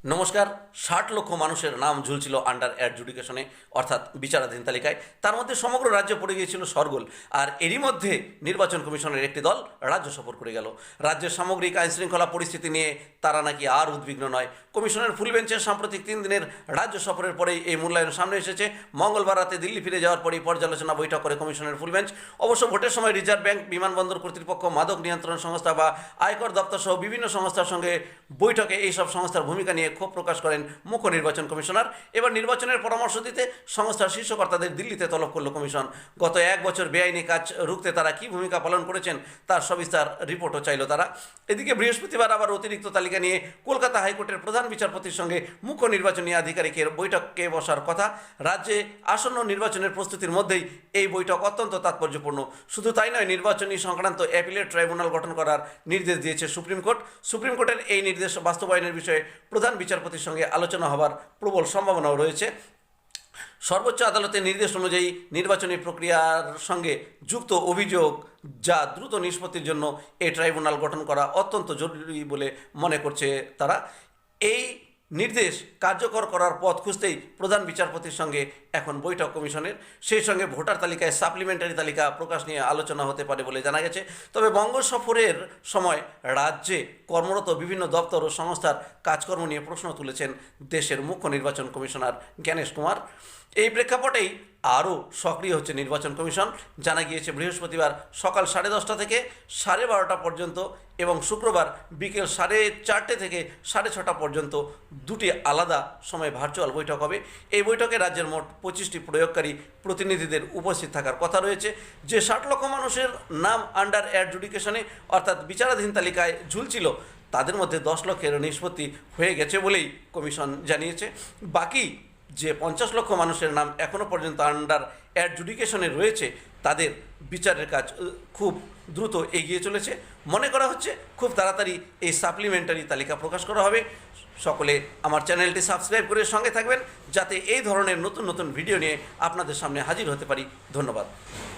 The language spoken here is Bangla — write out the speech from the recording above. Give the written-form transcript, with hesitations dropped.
নমস্কার। ৬০ লক্ষ মানুষের নাম ঝুলছিল আন্ডার অ্যাডজুডিকেশনে, অর্থাৎ বিচারাধীন তালিকায়। তার মধ্যে সমগ্র রাজ্য পড়ে গিয়েছিল শোরগোল। আর এরই মধ্যে নির্বাচন কমিশনের একটি দল রাজ্য সফর করে গেল। রাজ্যের সামগ্রিক আইনশৃঙ্খলা পরিস্থিতি নিয়ে তারা নাকি আর উদ্বিগ্ন নয়। কমিশনের ফুল বেঞ্চের সাম্প্রতিক 3 দিনের রাজ্য সফরের পরেই এই মূল্যায়ন সামনে এসেছে। মঙ্গলবার রাতে দিল্লি ফিরে যাওয়ার পরেই পর্যালোচনা বৈঠক করে কমিশনের ফুল বেঞ্চ। অবশ্য ভোটের সময় রিজার্ভ ব্যাংক, বিমানবন্দর কর্তৃপক্ষ, মাদক নিয়ন্ত্রণ সংস্থা বা আয়কর দপ্তর সহ বিভিন্ন সংস্থার সঙ্গে বৈঠকে এইসব সংস্থার ভূমিকা নিয়ে ক্ষোভ প্রকাশ করেন মুখ্য নির্বাচন কমিশনার। এবার নির্বাচনের পরামর্শ দিতে সংস্থার শীর্ষকর্তাদের দিল্লিতে তলব করল কমিশন। গত 1 বছর বেআইনি কাজ রুখতে তারা কী ভূমিকা পালন করেছেন তার সবিস্তার রিপোর্টও চাইল তারা। এদিকে বৃহস্পতিবার আবার অতিরিক্ত তালিকা নিয়ে কলকাতা হাইকোর্টের প্রধান বিচারপতির সঙ্গে মুখ্য নির্বাচনী আধিকারিকের বৈঠকে বসার কথা। রাজ্যে আসন্ন নির্বাচনের প্রস্তুতির মধ্যেই এই বৈঠক অত্যন্ত তাৎপর্যপূর্ণ। শুধু তাই নয়, নির্বাচনী সংক্রান্ত অ্যাপিলেট ট্রাইব্যুনাল গঠন করার নির্দেশ দিয়েছে সুপ্রিম কোর্ট। সুপ্রিম কোর্টের এই নির্দেশ বাস্তবায়নের বিষয়ে প্রধান বিচারপতির সঙ্গে আলোচনা হবার প্রবল সম্ভাবনাও রয়েছে। সর্বোচ্চ আদালতের নির্দেশ অনুযায়ী নির্বাচনী প্রক্রিয়ার সঙ্গে যুক্ত অভিযোগ যা দ্রুত নিষ্পত্তির জন্য এই ট্রাইব্যুনাল গঠন করা অত্যন্ত জরুরি বলে মনে করছে তারা। এই নির্দেশ কার্যকর করার পথ খুঁজতেই প্রধান বিচারপতির সঙ্গে এখন বৈঠক কমিশনের। সেই সঙ্গে ভোটার তালিকায় সাপ্লিমেন্টারি তালিকা প্রকাশ নিয়ে আলোচনা হতে পারে বলে জানা গেছে। তবে বঙ্গ সফরের সময় রাজ্যে কর্মরত বিভিন্ন দপ্তর ও সংস্থার কাজকর্ম নিয়ে প্রশ্ন তুলেছেন দেশের মুখ্য নির্বাচন কমিশনার জ্ঞানেশ কুমার। এই প্রেক্ষাপটেই আরও সক্রিয় হচ্ছে নির্বাচন কমিশন। জানা গিয়েছে বৃহস্পতিবার সকাল 10:30 থেকে 12:30 পর্যন্ত এবং শুক্রবার বিকেল 4:30 থেকে 6:30 পর্যন্ত দুটি আলাদা সময়ে ভার্চুয়াল বৈঠক হবে। এই বৈঠকে রাজ্যের মোট 25টি প্রয়োগকারী প্রতিনিধিদের উপস্থিত থাকার কথা রয়েছে। যে 60 লক্ষ মানুষের নাম আন্ডার অ্যাডজুডিকেশনে অর্থাৎ বিচারাধীন তালিকায় ঝুলছিল, তাদের মধ্যে 10 লক্ষের নিষ্পত্তি হয়ে গেছে বলেই কমিশন জানিয়েছে। বাকি যে 50 লক্ষ মানুষের নাম এখনও পর্যন্ত আন্ডার অ্যাডজুডিকেশনে রয়েছে, তাদের বিচারের কাজ খুব দ্রুত এগিয়ে চলেছে। মনে করা হচ্ছে খুব তাড়াতাড়ি এই সাপ্লিমেন্টারি তালিকা প্রকাশ করা হবে। সকলে আমার চ্যানেলটি সাবস্ক্রাইব করে সঙ্গে থাকবেন, যাতে এই ধরনের নতুন নতুন ভিডিও নিয়ে আপনাদের সামনে হাজির হতে পারি। ধন্যবাদ।